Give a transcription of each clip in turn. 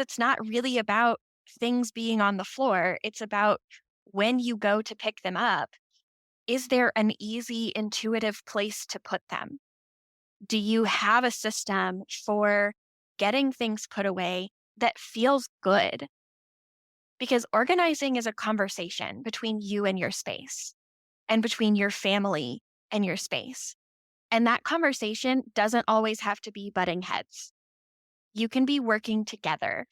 it's not really about things being on the floor. It's about when you go to pick them up, is there an easy, intuitive place to put them? Do you have a system for getting things put away that feels good? Because organizing is a conversation between you and your space and between your family and your space. And that conversation doesn't always have to be butting heads. You can be working together.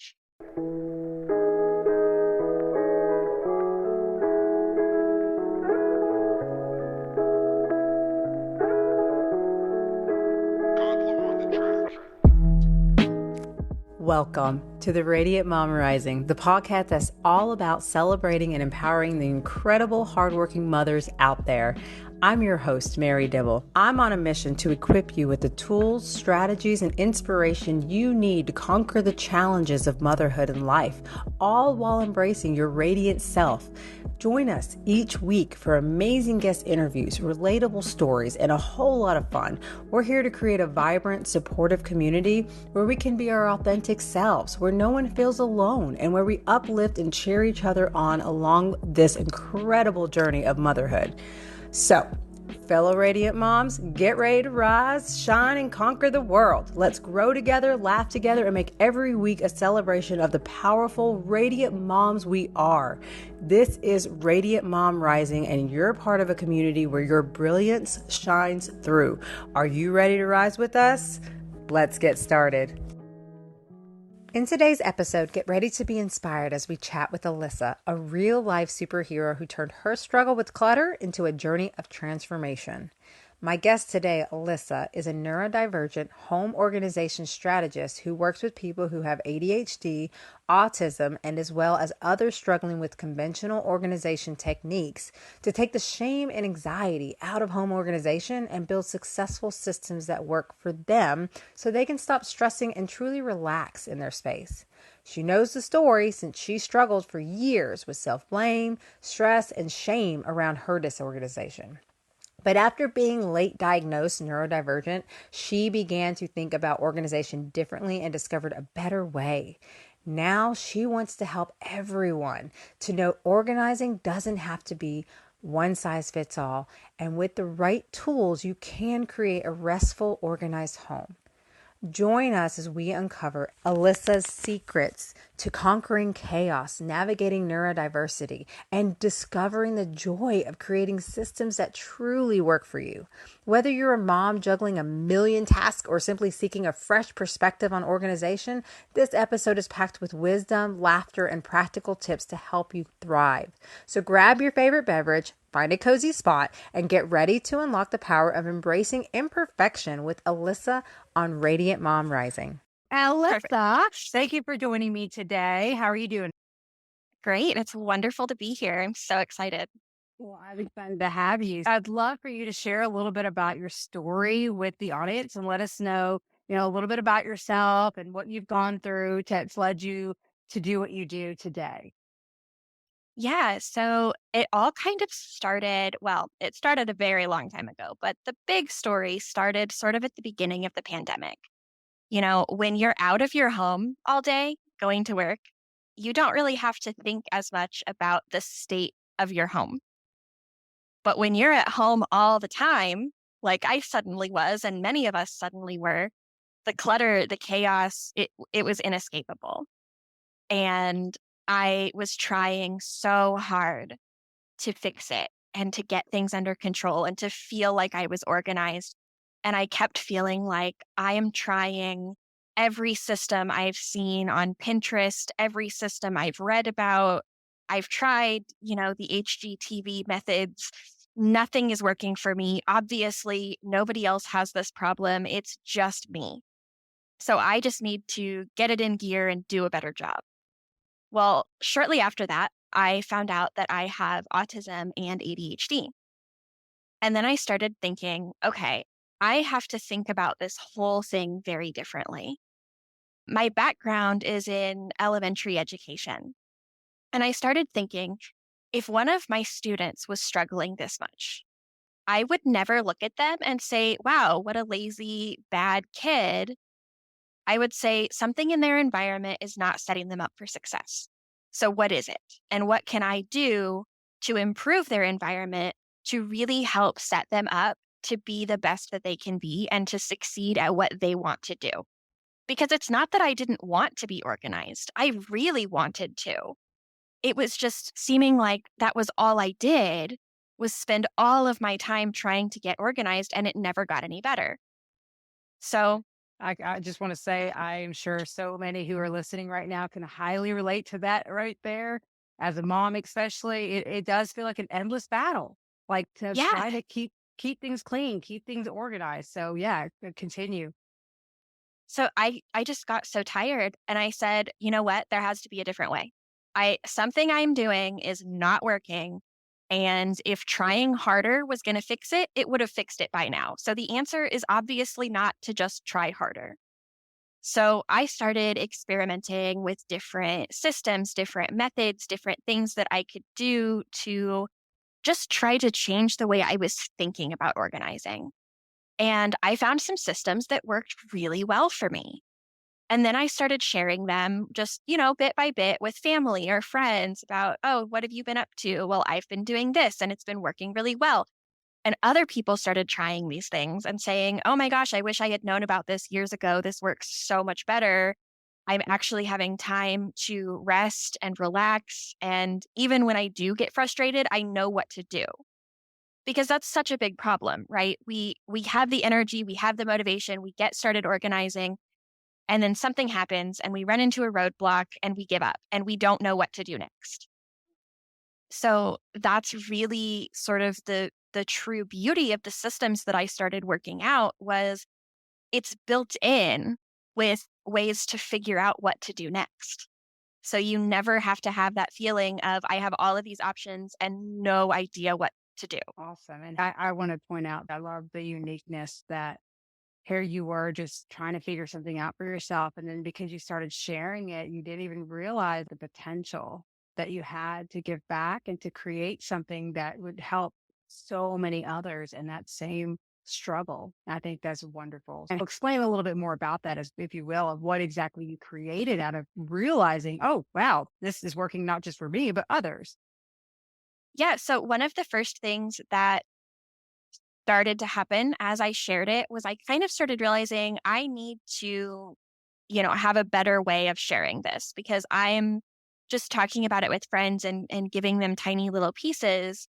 Welcome to the Radiant Mom Rising, the podcast that's all about celebrating and empowering the incredible, hardworking mothers out there. I'm your host, Mary Dibble. I'm on a mission to equip you with the tools, strategies, and inspiration you need to conquer the challenges of motherhood and life, all while embracing your radiant self. Join us each week for amazing guest interviews, relatable stories, and a whole lot of fun. We're here to create a vibrant, supportive community where we can be our authentic selves, where no one feels alone, and where we uplift and cheer each other on along this incredible journey of motherhood. So, fellow Radiant Moms, get ready to rise, shine, and conquer the world. Let's grow together, laugh together, and make every week a celebration of the powerful, radiant moms we are. This is Radiant Mom Rising, and you're part of a community where your brilliance shines through. Are you ready to rise with us? Let's get started. In today's episode, get ready to be inspired as we chat with Alyssa, a real-life superhero who turned her struggle with clutter into a journey of transformation. My guest today, Alyssa, is a neurodivergent home organization strategist who works with people who have ADHD, autism, and as well as others struggling with conventional organization techniques to take the shame and anxiety out of home organization and build successful systems that work for them so they can stop stressing and truly relax in their space. She knows the story since she struggled for years with self-blame, stress, and shame around her disorganization. But after being late diagnosed neurodivergent, she began to think about organization differently and discovered a better way. Now she wants to help everyone to know organizing doesn't have to be one size fits all. And with the right tools, you can create a restful, organized home. Join us as we uncover Alyssa's secrets to conquering chaos, navigating neurodiversity, and discovering the joy of creating systems that truly work for you. Whether you're a mom juggling a million tasks or simply seeking a fresh perspective on organization, this episode is packed with wisdom, laughter, and practical tips to help you thrive. So grab your favorite beverage, find a cozy spot, and get ready to unlock the power of embracing imperfection with Alyssa on Radiant Mom Rising. Perfect. Alyssa, thank you for joining me today. How are you doing? Great. It's wonderful to be here. I'm so excited. Well, I'm excited to have you. I'd love for you to share a little bit about your story with the audience and let us know, a little bit about yourself and what you've gone through that's led you to do what you do today. Yeah, so it all kind of started, well, it started a very long time ago, but the big story started sort of at the beginning of the pandemic. When you're out of your home all day going to work, you don't really have to think as much about the state of your home. But when you're at home all the time, like I suddenly was, and many of us suddenly were, the clutter, the chaos, it was inescapable. And I was trying so hard to fix it and to get things under control and to feel like I was organized. And I kept feeling like I am trying every system I've seen on Pinterest, every system I've read about. I've tried, the HGTV methods. Nothing is working for me. Obviously, nobody else has this problem. It's just me. So I just need to get it in gear and do a better job. Well, shortly after that, I found out that I have autism and ADHD. And then I started thinking, okay, I have to think about this whole thing very differently. My background is in elementary education. And I started thinking, if one of my students was struggling this much, I would never look at them and say, wow, what a lazy, bad kid. I would say something in their environment is not setting them up for success. So, what is it? And what can I do to improve their environment to really help set them up to be the best that they can be and to succeed at what they want to do? Because it's not that I didn't want to be organized, I really wanted to. It was just seeming like that was all I did was spend all of my time trying to get organized and it never got any better. So, I just want to say, I am sure so many who are listening right now can highly relate to that right there. As a mom, especially, it does feel like an endless battle, like to yeah. try to keep things clean, keep things organized. So yeah, continue. So I just got so tired and I said, "You know what? There has to be a different way. I something I'm doing is not working, and if trying harder was going to fix it, it would have fixed it by now." So the answer is obviously not to just try harder. So I started experimenting with different systems, different methods, different things that I could do to just try to change the way I was thinking about organizing. And I found some systems that worked really well for me. And then I started sharing them just, bit by bit with family or friends about, oh, what have you been up to? Well, I've been doing this and it's been working really well. And other people started trying these things and saying, oh my gosh, I wish I had known about this years ago. This works so much better. I'm actually having time to rest and relax. And even when I do get frustrated, I know what to do because that's such a big problem, right? We have the energy, we have the motivation, we get started organizing, and then something happens and we run into a roadblock and we give up and we don't know what to do next. So that's really sort of the true beauty of the systems that I started working out was it's built in with ways to figure out what to do next. So you never have to have that feeling of I have all of these options and no idea what to do. Awesome. And I want to point out, I love the uniqueness that here you were just trying to figure something out for yourself. And then because you started sharing it, you didn't even realize the potential that you had to give back and to create something that would help so many others in that same struggle. I think that's wonderful. And explain a little bit more about that, as if you will, of what exactly you created out of realizing, oh, wow, this is working not just for me, but others. Yeah. So one of the first things that started to happen as I shared it was I kind of started realizing I need to, have a better way of sharing this because I'm just talking about it with friends and giving them tiny little pieces,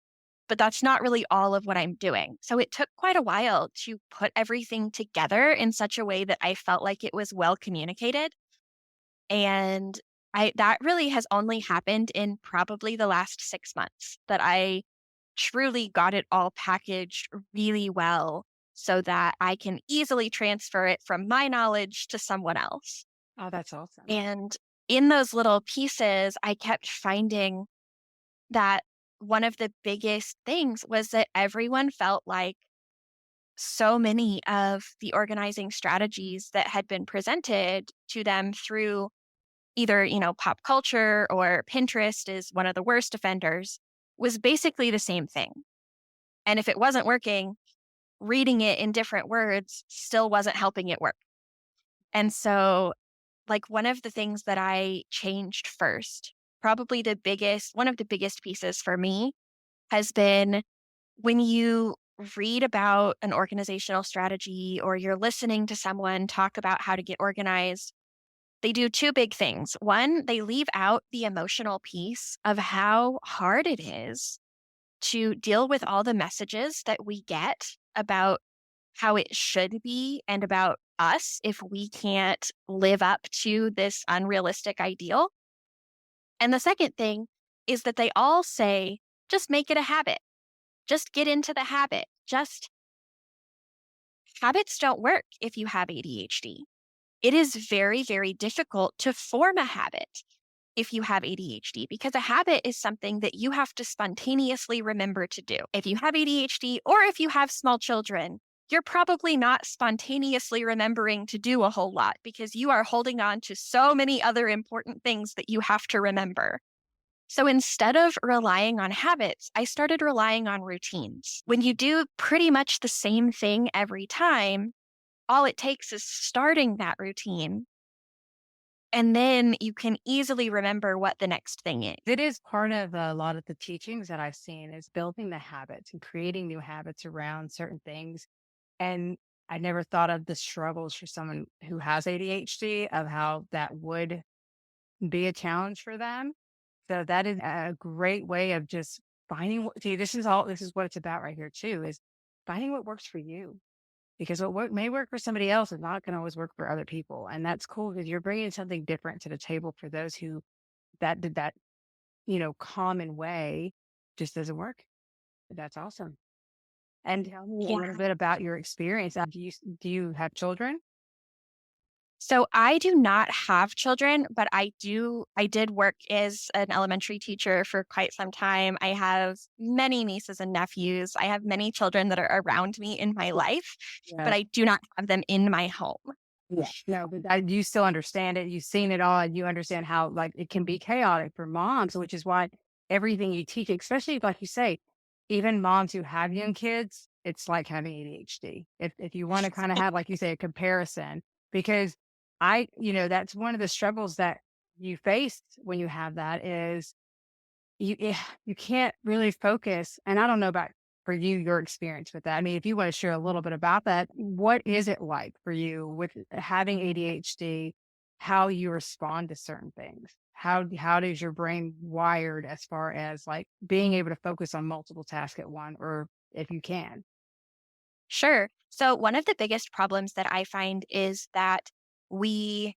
but that's not really all of what I'm doing. So it took quite a while to put everything together in such a way that I felt like it was well communicated. And that really has only happened in probably the last 6 months that I truly got it all packaged really well so that I can easily transfer it from my knowledge to someone else. Oh, that's awesome. And in those little pieces, I kept finding that one of the biggest things was that everyone felt like so many of the organizing strategies that had been presented to them through either, pop culture or Pinterest is one of the worst offenders was basically the same thing. And if it wasn't working, reading it in different words still wasn't helping it work. And so, like, one of the things that I changed first, probably one of the biggest pieces for me has been when you read about an organizational strategy or you're listening to someone talk about how to get organized, they do two big things. One, they leave out the emotional piece of how hard it is to deal with all the messages that we get about how it should be and about us if we can't live up to this unrealistic ideal. And the second thing is that they all say, just make it a habit, just get into the habit. Just habits don't work if you have ADHD. It is very, very difficult to form a habit if you have ADHD because a habit is something that you have to spontaneously remember to do. If you have ADHD or if you have small children, you're probably not spontaneously remembering to do a whole lot because you are holding on to so many other important things that you have to remember. So instead of relying on habits, I started relying on routines. When you do pretty much the same thing every time, all it takes is starting that routine. And then you can easily remember what the next thing is. It is part of a lot of the teachings that I've seen is building the habits and creating new habits around certain things. And I never thought of the struggles for someone who has ADHD of how that would be a challenge for them. So that is a great way of just finding what, see, this is what it's about right here too, is finding what works for you. Because may work for somebody else is not going to always work for other people. And that's cool because you're bringing something different to the table for those who that did that, common way just doesn't work. That's awesome. And tell me a little Yeah. bit about your experience. Do you have children? So I do not have children, but I did work as an elementary teacher for quite some time. I have many nieces and nephews. I have many children that are around me in my life, but Yes. I do not have them in my home. Yeah. No, but you still understand it. You've seen it all, and you understand how like it can be chaotic for moms, which is why everything you teach, especially like you say, even moms who have young kids, it's like having ADHD. If you want to kind of have, like you say, a comparison, because that's one of the struggles that you face when you have that is you can't really focus, and I don't know about for you, your experience with that. I mean, if you want to share a little bit about that, what is it like for you with having ADHD, how you respond to certain things? How does your brain wired as far as like being able to focus on multiple tasks at one, or if you can? Sure. So one of the biggest problems that I find is that we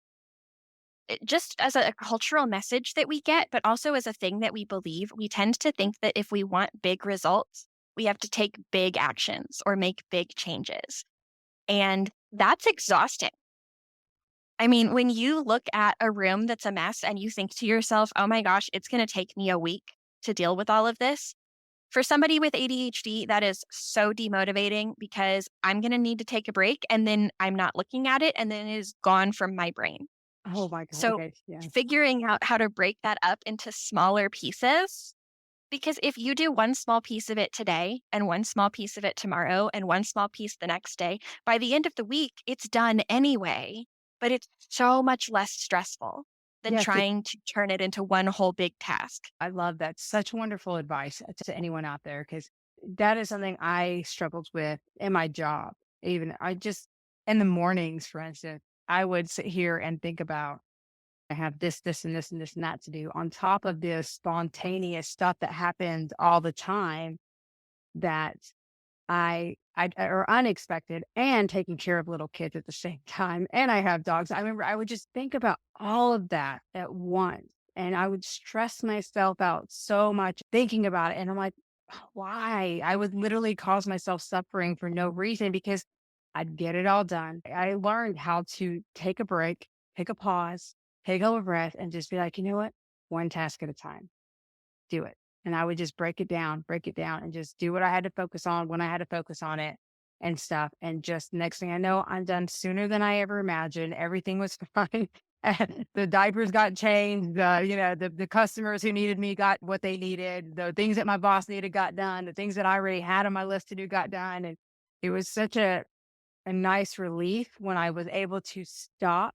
just as a cultural message that we get, but also as a thing that we believe, we tend to think that if we want big results, we have to take big actions or make big changes. And that's exhausting. I mean, when you look at a room that's a mess and you think to yourself, oh my gosh, it's going to take me a week to deal with all of this. For somebody with ADHD, that is so demotivating because I'm going to need to take a break and then I'm not looking at it and then it is gone from my brain. Oh my God. So Okay. Yeah. figuring out how to break that up into smaller pieces, because if you do one small piece of it today and one small piece of it tomorrow and one small piece the next day, by the end of the week, it's done anyway, but it's so much less stressful than Yes. trying to turn it into one whole big task. I love that. Such wonderful advice to anyone out there because that is something I struggled with in my job. Even I just in the mornings, for instance, I would sit here and think about I have this, this, and this, and this, and that to do on top of this spontaneous stuff that happens all the time that I or unexpected and taking care of little kids at the same time. And I have dogs. I remember I would just think about all of that at once. And I would stress myself out so much thinking about it. And I'm like, why? I would literally cause myself suffering for no reason because I'd get it all done. I learned how to take a break, take a pause, take a breath, and just be like, you know what? One task at a time, do it. And I would just break it down, and just do what I had to focus on when I had to focus on it and stuff. And just next thing I know, I'm done sooner than I ever imagined. Everything was fine. And the diapers got changed. The customers who needed me got what they needed. The things that my boss needed got done. The things that I already had on my list to do got done. And it was such a nice relief when I was able to stop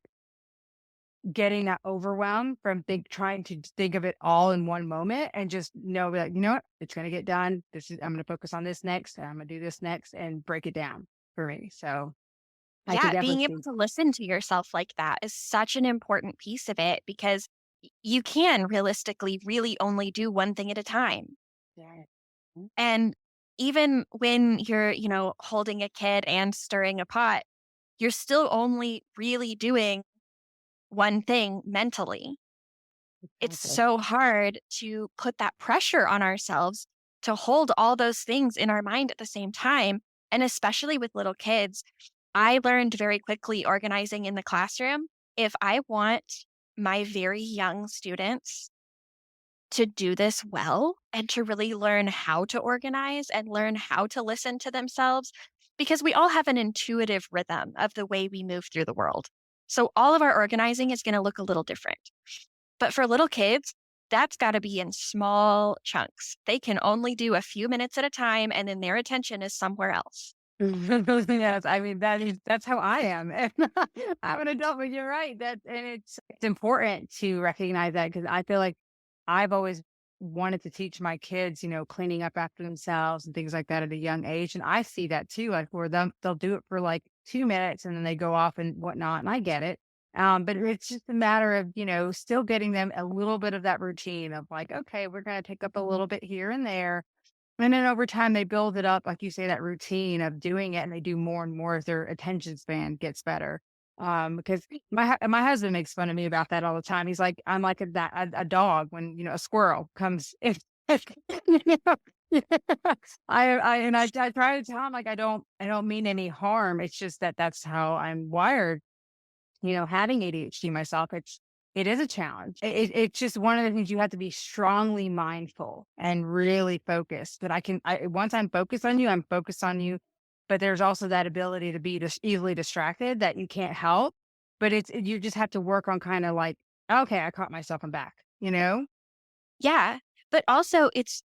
getting that overwhelm from trying to think of it all in one moment and just know that, you know what, it's going to get done. I'm going to focus on this next, and I'm going to do this next and break it down for me. So I could Yeah, definitely being able see. to listen to yourself like that is such an important piece of it because you can realistically really only do one thing at a time. Yeah. And even when you're, holding a kid and stirring a pot, you're still only really doing one thing mentally. It's Okay. so hard to put that pressure on ourselves to hold all those things in our mind at the same time. And especially with little kids, I learned very quickly organizing in the classroom. If I want my very young students to do this well and to really learn how to organize and learn how to listen to themselves, because we all have an intuitive rhythm of the way we move through the world. So all of our organizing is going to look a little different. But for little kids, that's got to be in small chunks. They can only do a few minutes at a time, and then their attention is somewhere else. Yes, I mean, that's how I am, and I'm an adult, but you're right, and it's important to recognize that because I feel like I've always wanted to teach my kids, cleaning up after themselves and things like that at a young age, and I see that too, like, where they'll do it for, like, 2 minutes, and then they go off and whatnot, and I get it, but it's just a matter of, still getting them a little bit of that routine of, like, "Okay, we're gonna take up a little bit here and there," and then over time, they build it up, like you say, that routine of doing it, and they do more and more as their attention span gets better. Because my husband makes fun of me about that all the time. He's like, I'm like a dog when a squirrel comes in. You know? I try to tell him like I don't mean any harm. It's just that that's how I'm wired. Having ADHD myself, it is a challenge. It's just one of the things you have to be strongly mindful and really focused. But once I'm focused on you, I'm focused on you. But there's also that ability to be just easily distracted that you can't help. But you just have to work on kind of like, okay, I caught myself, I'm back, you know? Yeah, but also it's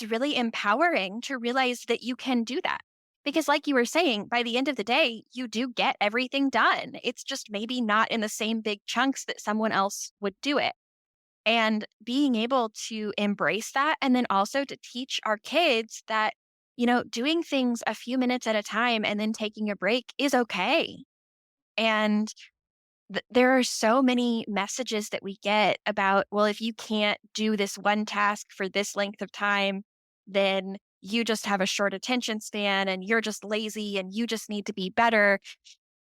really empowering to realize that you can do that. Because like you were saying, by the end of the day, you do get everything done. It's just maybe not in the same big chunks that someone else would do it. And being able to embrace that and then also to teach our kids that, doing things a few minutes at a time and then taking a break is okay. And there are so many messages that we get about, well, if you can't do this one task for this length of time, then you just have a short attention span and you're just lazy and you just need to be better.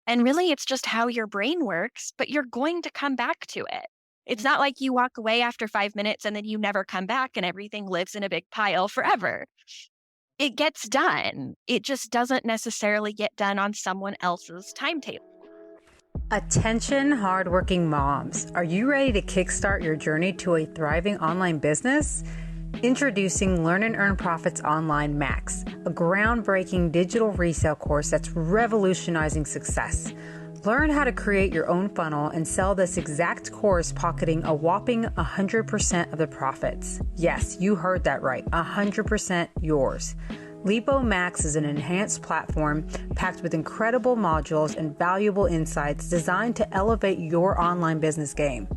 And really, it's just how your brain works, but you're going to come back to it. It's not like you walk away after 5 minutes and then you never come back and everything lives in a big pile forever. It gets done. It just doesn't necessarily get done on someone else's timetable. Attention, hardworking moms. Are you ready to kickstart your journey to a thriving online business? Introducing Learn and Earn Profits Online Max, a groundbreaking digital resale course that's revolutionizing success. Learn how to create your own funnel and sell this exact course, pocketing a whopping 100% of the profits. Yes, you heard that right, 100% yours. Lipo Max is an enhanced platform packed with incredible modules and valuable insights designed to elevate your online business game.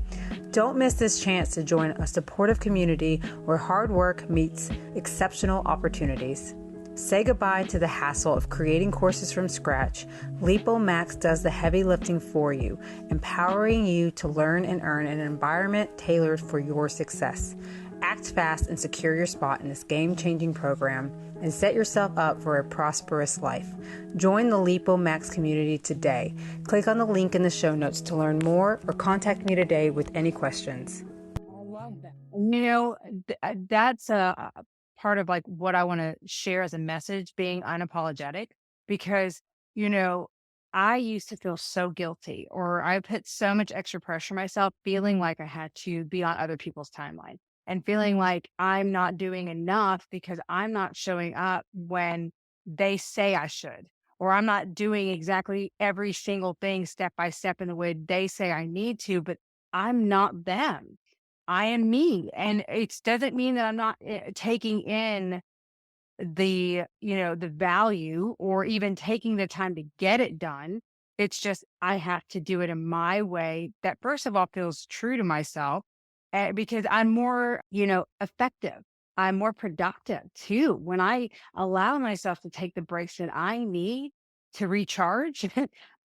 Don't miss this chance to join a supportive community where hard work meets exceptional opportunities. Say goodbye to the hassle of creating courses from scratch. Lipo Max does the heavy lifting for you, empowering you to learn and earn in an environment tailored for your success. Act fast and secure your spot in this game-changing program and set yourself up for a prosperous life. Join the Lipo Max community today. Click on the link in the show notes to learn more or contact me today with any questions. I love that. That's a part of like what I want to share as a message, being unapologetic, because, you know, I used to feel so guilty, or I put so much extra pressure on myself, feeling like I had to be on other people's timeline and feeling like I'm not doing enough because I'm not showing up when they say I should, or I'm not doing exactly every single thing step by step in the way they say I need to, but I'm not them. I am me. And it doesn't mean that I'm not taking in the value or even taking the time to get it done. It's just I have to do it in my way that first of all feels true to myself, because I'm more, effective. I'm more productive too when I allow myself to take the breaks that I need to recharge.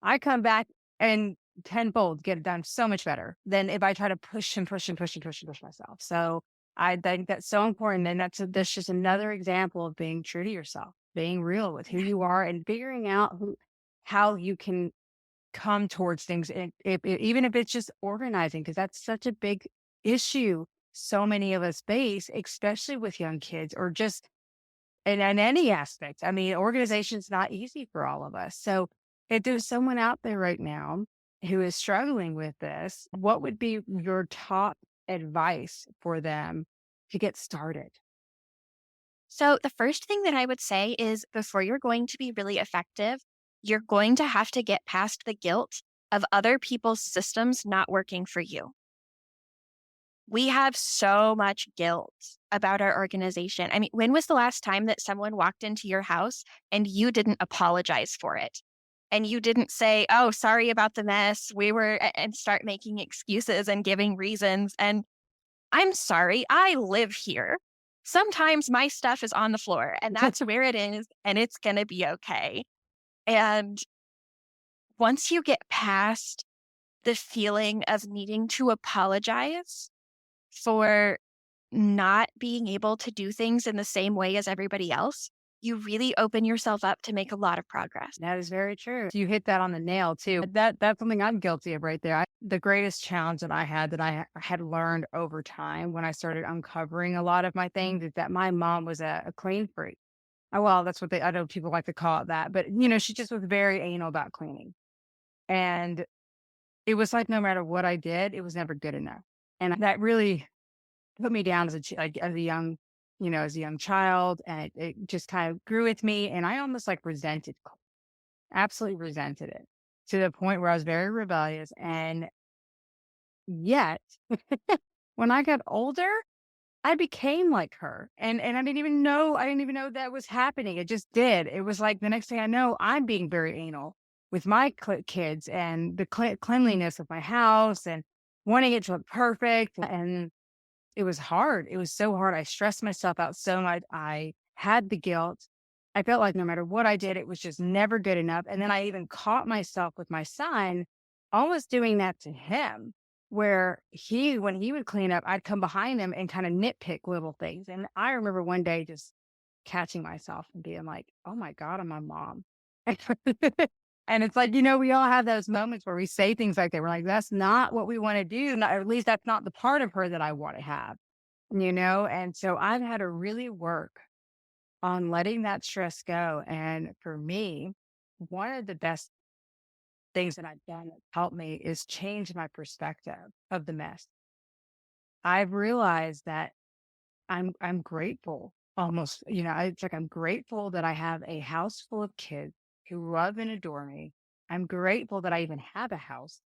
I come back and tenfold get it done so much better than if I try to push and push and push and push and push myself. So I think that's so important. And that's just another example of being true to yourself, being real with who you are and figuring out how you can come towards things. And even if it's just organizing, because that's such a big issue so many of us face, especially with young kids or just in any aspect. I mean, organization's not easy for all of us. So if there's someone out there right now who is struggling with this, what would be your top advice for them to get started? So, the first thing that I would say is before you're going to be really effective, you're going to have to get past the guilt of other people's systems not working for you. We have so much guilt about our organization. I mean, when was the last time that someone walked into your house and you didn't apologize for it? And you didn't say, "Oh, sorry about the mess. We were," and start making excuses and giving reasons. And I'm sorry, I live here. Sometimes my stuff is on the floor and that's where it is, and it's going to be okay. And once you get past the feeling of needing to apologize for not being able to do things in the same way as everybody else, you really open yourself up to make a lot of progress. That is very true. You hit that on the nail too. That's something I'm guilty of right there. The greatest challenge that I had had learned over time when I started uncovering a lot of my things is that my mom was a clean freak. Well, that's what I know people like to call it that, but she just was very anal about cleaning. And it was like, no matter what I did, it was never good enough. And that really put me down as a young, as a young child. And it just kind of grew with me. And I almost like absolutely resented it to the point where I was very rebellious. And yet, when I got older, I became like her. And I didn't even know that was happening. It just did. It was like the next thing I know, I'm being very anal with my kids and the cleanliness of my house and wanting it to look perfect. And it was hard. It was so hard. I stressed myself out so much. I had the guilt. I felt like no matter what I did, it was just never good enough. And then I even caught myself with my son almost doing that to him, where when he would clean up, I'd come behind him and kind of nitpick little things. And I remember one day just catching myself and being like, oh my God, I'm my mom. And it's like, we all have those moments where we say things like that. We're like, that's not what we want to do. Not, or at least that's not the part of her that I want to have, And so I've had to really work on letting that stress go. And for me, one of the best things that I've done that helped me is change my perspective of the mess. I've realized that I'm grateful almost, it's like I'm grateful that I have a house full of kids who love and adore me. I'm grateful that I even have a house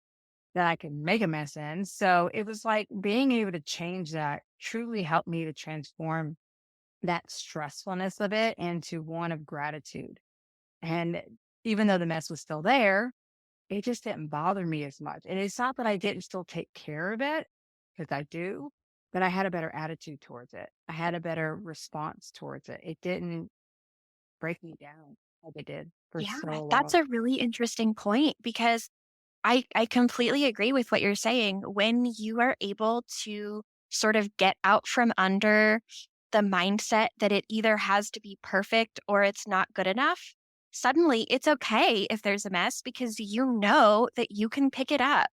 that I can make a mess in. So it was like being able to change that truly helped me to transform that stressfulness of it into one of gratitude. And even though the mess was still there, it just didn't bother me as much. And it's not that I didn't still take care of it, because I do, but I had a better attitude towards it. I had a better response towards it. It didn't break me down like it did for Yeah, so that's long. a really interesting point because I completely agree with what you're saying. When you are able to sort of get out from under the mindset that it either has to be perfect or it's not good enough, suddenly it's okay if there's a mess because you know that you can pick it up.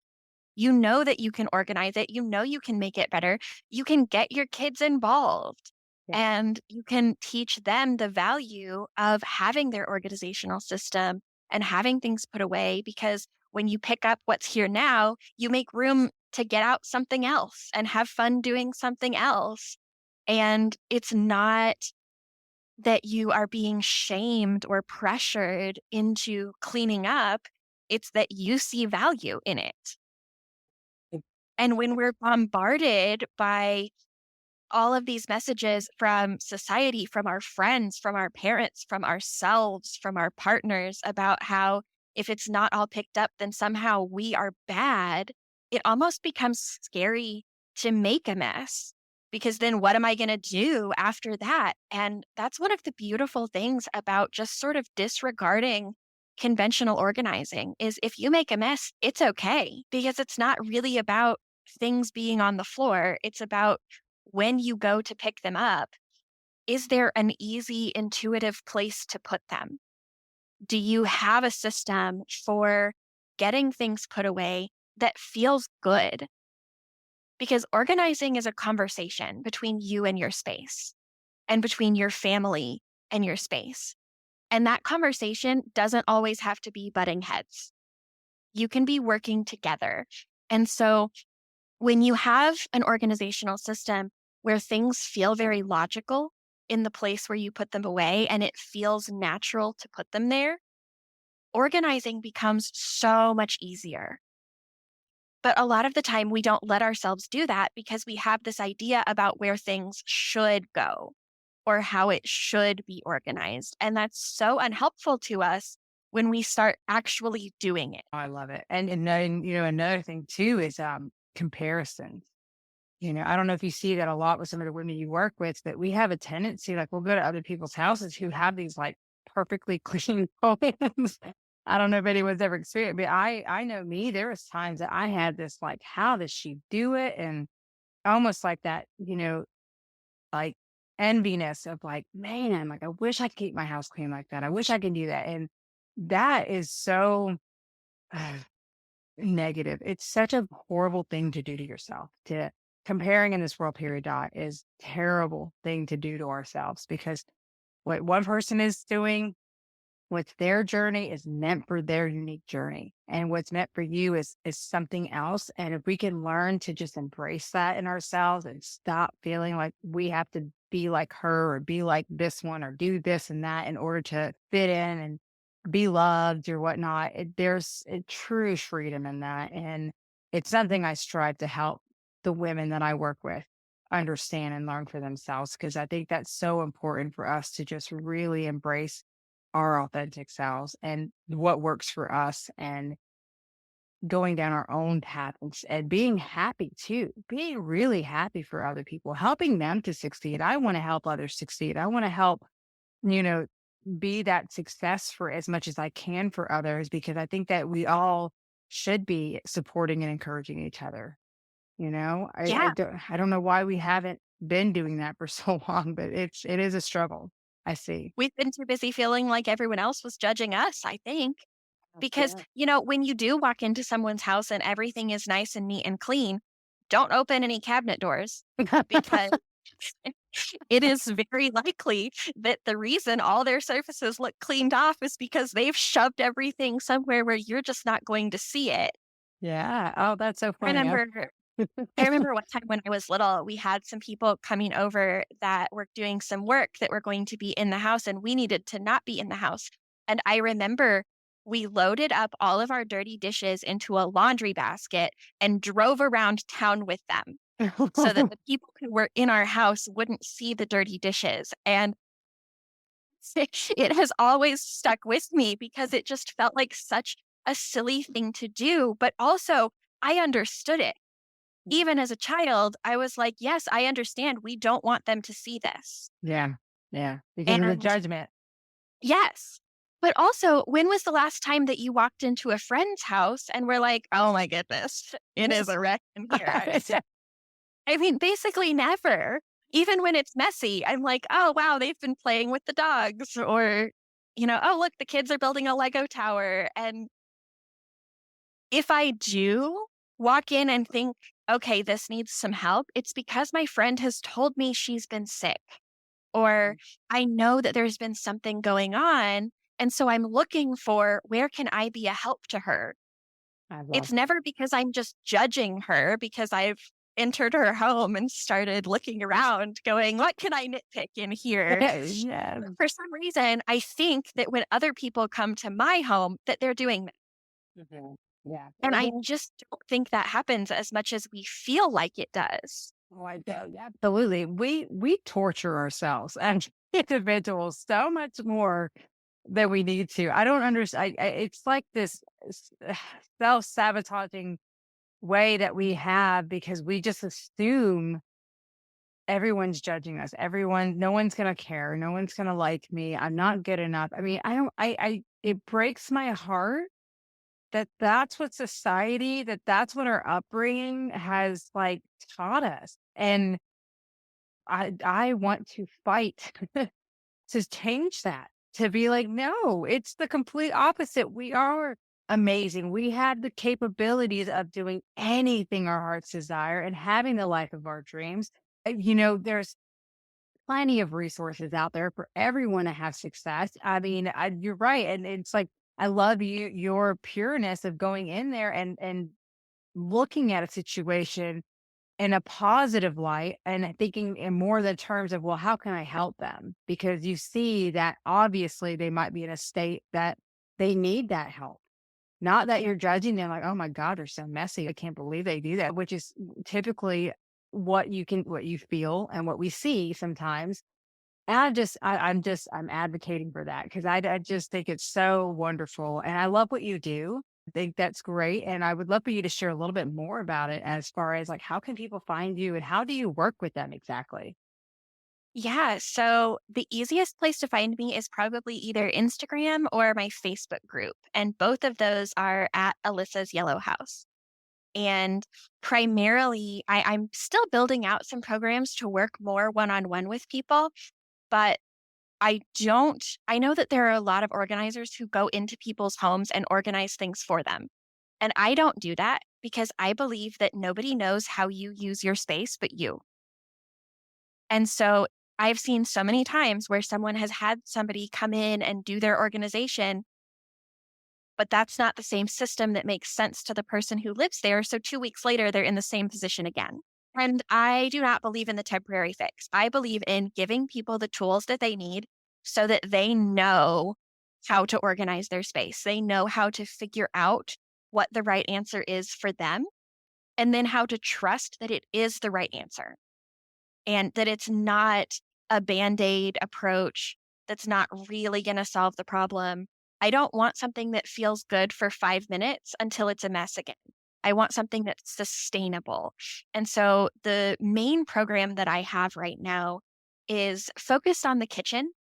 You know that you can organize it. You know you can make it better. You can get your kids involved Yeah. and you can teach them the value of having their organizational system and having things put away because when you pick up what's here now, you make room to get out something else and have fun doing something else. And it's not that you are being shamed or pressured into cleaning up, it's that you see value in it. And when we're bombarded by all of these messages from society, from our friends, from our parents, from ourselves, from our partners about how if it's not all picked up, then somehow we are bad, it almost becomes scary to make a mess because then what am I going to do after that? And that's one of the beautiful things about just sort of disregarding conventional organizing is if you make a mess, it's okay because it's not really about things being on the floor. It's about when you go to pick them up, is there an easy, intuitive place to put them? Do you have a system for getting things put away that feels good? Because organizing is a conversation between you and your space and between your family and your space. And that conversation doesn't always have to be butting heads. You can be working together. And so when you have an organizational system where things feel very logical in the place where you put them away and it feels natural to put them there, organizing becomes so much easier. But a lot of the time, we don't let ourselves do that because we have this idea about where things should go or how it should be organized. And that's so unhelpful to us when we start actually doing it. I love it. And then, another thing too is comparison. I don't know if you see that a lot with some of the women you work with, but we have a tendency, like we'll go to other people's houses who have these like perfectly clean homes. I don't know if anyone's ever experienced, but I know me, there was times that I had this like, how does she do it? And almost like that, like enviness of like, man, like I wish I could keep my house clean like that. I wish I could do that. And that is so negative. It's such a horrible thing to do to yourself. To comparing in this world period dot is terrible thing to do to ourselves because what one person is doing, what's their journey is meant for their unique journey. And what's meant for you is something else. And if we can learn to just embrace that in ourselves and stop feeling like we have to be like her or be like this one or do this and that in order to fit in and be loved or whatnot, there's a true freedom in that. And it's something I strive to help the women that I work with understand and learn for themselves because I think that's so important for us to just really embrace our authentic selves and what works for us and going down our own path and being happy too, being really happy for other people, helping them to succeed. I want to help others succeed. I want to help, you know, be that success for as much as I can for others because I think that we all should be supporting and encouraging each other. Yeah, I don't know why we haven't been doing that for so long, but it is a struggle. I see. we've been too busy feeling like everyone else was judging us, I think. Because, Yeah. when you do walk into someone's house and everything is nice and neat and clean, don't open any cabinet doors because it is very likely that the reason all their surfaces look cleaned off is because they've shoved everything somewhere where you're just not going to see it. Yeah. Oh, that's so I funny. remember I remember one time when I was little, we had some people coming over that were doing some work that were going to be in the house, and we needed to not be in the house. And I remember we loaded up all of our dirty dishes into a laundry basket and drove around town with them so that the people who were in our house wouldn't see the dirty dishes. And it has always stuck with me because it just felt like such a silly thing to do. But also, I understood it even as a child, I was like, "Yes, I understand. We don't want them to see this." Yeah. Yeah. Because of the And judgment. yes. But also, when was the last time that you walked into a friend's house and were like, "Oh my goodness, it is a wreck in here." I mean, basically never. Even when it's messy, I'm like, "Oh, wow, they've been playing with the dogs," or, "Oh, look, the kids are building a Lego tower." And if I do walk in and think, okay, this needs some help, it's because my friend has told me she's been sick, or I know that there's been something going on. And so I'm looking for where can I be a help to her? I love It's never because I'm just judging her because I've entered her home and started looking around going, what can I nitpick in here? yeah. For some reason, I think that when other people come to my home, that they're doing that. Mhm. Yeah. And I Mhm. just don't think that happens as much as we feel like it does. Oh, I do. Yeah. Absolutely. We torture ourselves and individuals so much more than we need to. I don't understand. It's like this self-sabotaging way that we have because we just assume everyone's judging us. No one's gonna care. No one's gonna like me. I'm not good enough. I mean, I don't. It breaks my heart that that's what society, that's what our upbringing has like taught us. And I want to fight to change that, to be like, no, it's the complete opposite. We are amazing. We had the capabilities of doing anything our hearts desire and having the life of our dreams. There's plenty of resources out there for everyone to have success. I mean, you're right. And it's like, I love your pureness of going in there and looking at a situation in a positive light and thinking in more the terms of, well, how can I help them? Because you see that obviously they might be in a state that they need that help. Not that you're judging them like, oh my God, they're so messy. I can't believe they do that, which is typically what you feel and what we see sometimes. And I'm advocating for that because I just think it's so wonderful. And I love what you do. I think that's great. And I would love for you to share a little bit more about it as far as like, how can people find you and how do you work with them exactly? Yeah, so the easiest place to find me is probably either Instagram or my Facebook group. And both of those are at Alyssa's Yellow House. And primarily, I'm still building out some programs to work more one on one with people, but I know that there are a lot of organizers who go into people's homes and organize things for them. And I don't do that because I believe that nobody knows how you use your space but you. And so I've seen so many times where someone has had somebody come in and do their organization, but that's not the same system that makes sense to the person who lives there. So 2 weeks later, they're in the same position again. And I do not believe in the temporary fix. I believe in giving people the tools that they need so that they know how to organize their space. They know how to figure out what the right answer is for them, and then how to trust that it is the right answer and that it's not a band aid approach that's not really going to solve the problem. I don't want something that feels good for 5 minutes until it's a mess again. I want something that's sustainable. And so the main program that I have right now is focused on the kitchen,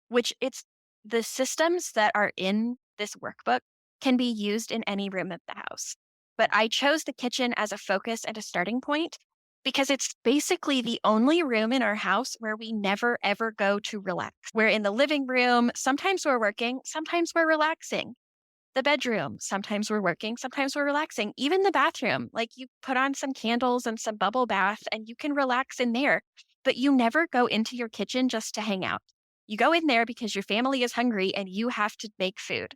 which it's the systems that are in this workbook can be used in any room of the house. But I chose the kitchen as a focus and a starting point because it's basically the only room in our house where we never ever go to relax. We're in the living room. Sometimes we're working, sometimes we're relaxing. The bedroom, sometimes we're working, sometimes we're relaxing. Even the bathroom, like you put on some candles and some bubble bath and you can relax in there. But you never go into your kitchen just to hang out. You go in there because your family is hungry and you have to make food,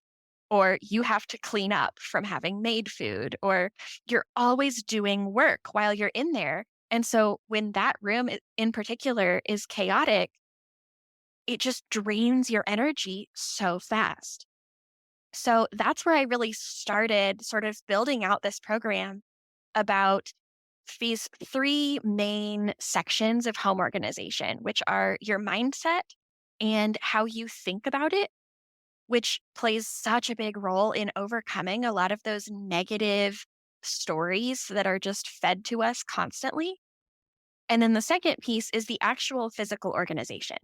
or you have to clean up from having made food, or you're always doing work while you're in there. And so when that room in particular is chaotic, it just drains your energy so fast. So that's where I really started sort of building out this program about these three main sections of home organization, which are your mindset and how you think about it, which plays such a big role in overcoming a lot of those negative stories that are just fed to us constantly. And then the second piece is the actual physical organization.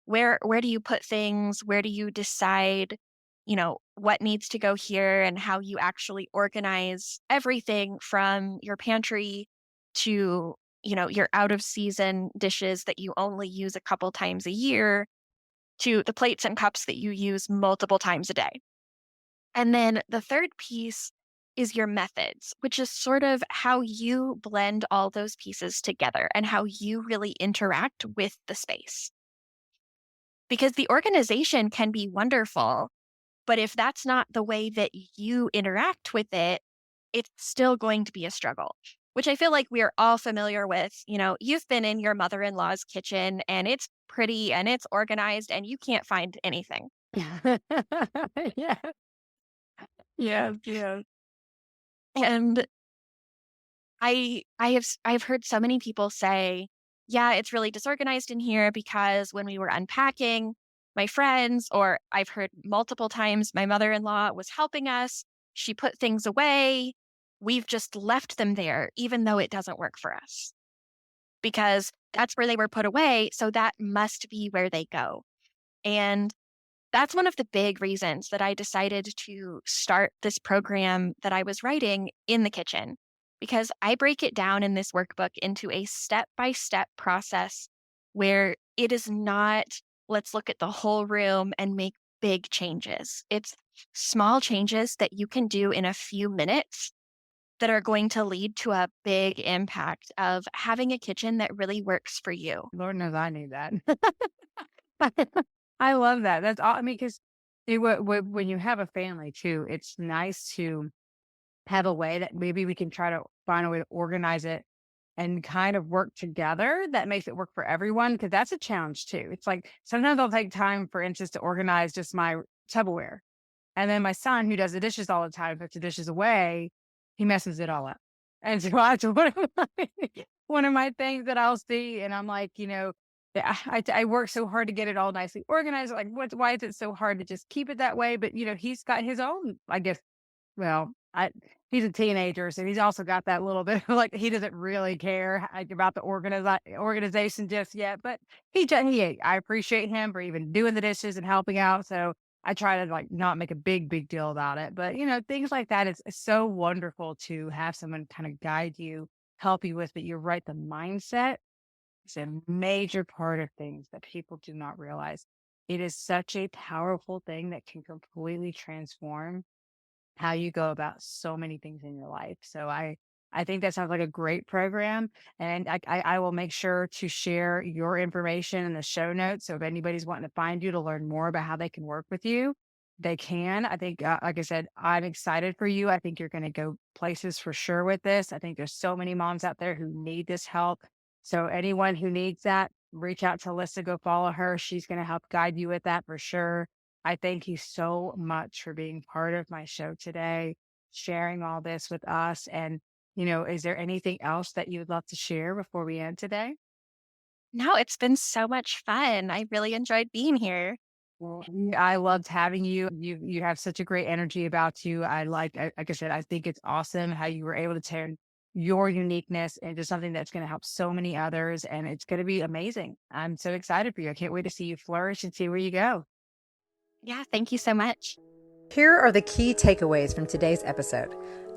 Where do you put things? Where do you decide, what needs to go here and how you actually organize everything from your pantry to, your out of season dishes that you only use a couple times a year to the plates and cups that you use multiple times a day. And then the third piece is your methods, which is sort of how you blend all those pieces together and how you really interact with the space. Because the organization can be wonderful, but if that's not the way that you interact with it, it's still going to be a struggle, which I feel like we are all familiar with. You've been in your mother in law's kitchen and it's pretty and it's organized and you can't find anything. Yeah. Yes, yes. And I've heard so many people say, yeah, it's really disorganized in here because when we were unpacking, my friends, or I've heard multiple times my mother-in-law was helping us. She put things away. We've just left them there, even though it doesn't work for us because that's where they were put away. So that must be where they go. And that's one of the big reasons that I decided to start this program that I was writing in the kitchen, because I break it down in this workbook into a step by step process where it is not, let's look at the whole room and make big changes. It's small changes that you can do in a few minutes that are going to lead to a big impact of having a kitchen that really works for you. Lord knows I need that. I love that. That's all. I mean, because when you have a family too, it's nice to have a way that maybe we can try to find a way to organize it and kind of work together that makes it work for everyone. Cause that's a challenge too. It's like sometimes I'll take time, for instance, to organize just my Tupperware. And then my son, who does the dishes all the time, puts the dishes away, he messes it all up. And so that's one of my things that I'll see. And I'm like, I work so hard to get it all nicely organized. Like, why is it so hard to just keep it that way? But, he's got his own, I guess, well, he's a teenager, so he's also got that little bit of, like, he doesn't really care about the organization just yet, but I appreciate him for even doing the dishes and helping out, so I try to, like, not make a big deal about it, but, things like that, it's so wonderful to have someone kinda guide you, help you with, but you're right, the mindset is a major part of things that people do not realize. It is such a powerful thing that can completely transform how you go about so many things in your life. So I think that sounds like a great program, and I will make sure to share your information in the show notes. So if anybody's wanting to find you to learn more about how they can work with you, they can. I think, like I said, I'm excited for you. I think you're going to go places for sure with this. I think there's so many moms out there who need this help. So anyone who needs that, reach out to Alyssa, go follow her. She's going to help guide you with that for sure. I thank you so much for being part of my show today, sharing all this with us. And, is there anything else that you would love to share before we end today? No, it's been so much fun. I really enjoyed being here. Well, I loved having you. You have such a great energy about you. Like I said, I think it's awesome how you were able to turn your uniqueness into something that's going to help so many others. And it's going to be amazing. I'm so excited for you. I can't wait to see you flourish and see where you go. Yeah, thank you so much. Here are the key takeaways from today's episode.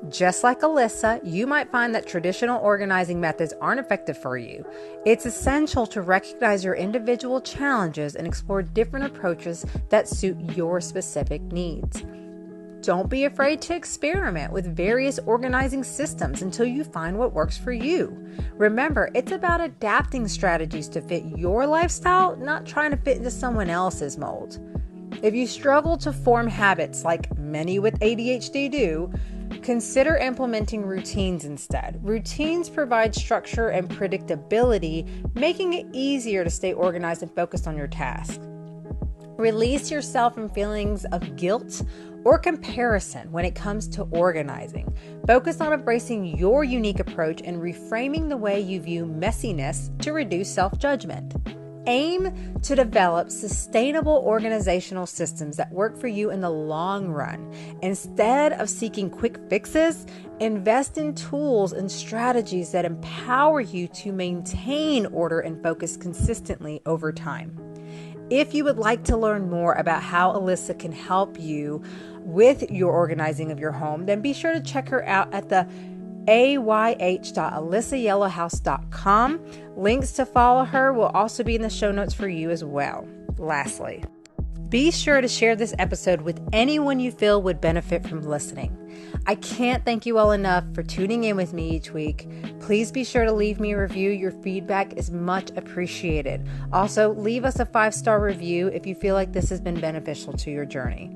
Just like Alyssa, you might find that traditional organizing methods aren't effective for you. It's essential to recognize your individual challenges and explore different approaches that suit your specific needs. Don't be afraid to experiment with various organizing systems until you find what works for you. Remember, it's about adapting strategies to fit your lifestyle, not trying to fit into someone else's mold. If you struggle to form habits like many with ADHD do, consider implementing routines instead. Routines provide structure and predictability, making it easier to stay organized and focused on your task. Release yourself from feelings of guilt or comparison when it comes to organizing. Focus on embracing your unique approach and reframing the way you view messiness to reduce self-judgment. Aim to develop sustainable organizational systems that work for you in the long run. Instead of seeking quick fixes, invest in tools and strategies that empower you to maintain order and focus consistently over time. If you would like to learn more about how Alyssa can help you with your organizing of your home, then be sure to check her out at the ayh.alyssayellowhouse.com. Links to follow her will also be in the show notes for you as well. Lastly, be sure to share this episode with anyone you feel would benefit from listening. I can't thank you all enough for tuning in with me each week. Please be sure to leave me a review. Your feedback is much appreciated. Also, leave us a 5-star review if you feel like this has been beneficial to your journey.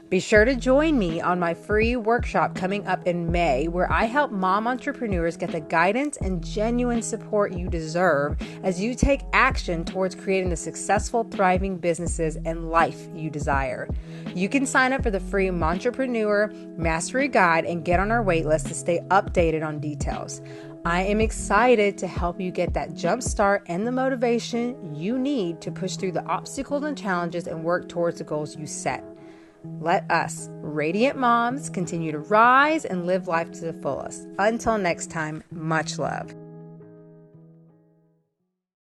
Be sure to join me on my free workshop coming up in May, where I help mom entrepreneurs get the guidance and genuine support you deserve as you take action towards creating the successful, thriving businesses and life you desire. You can sign up for the free Momtrepreneur Mastery Guide and get on our waitlist to stay updated on details. I am excited to help you get that jump start and the motivation you need to push through the obstacles and challenges and work towards the goals you set. Let us, radiant moms, continue to rise and live life to the fullest. Until next time, much love.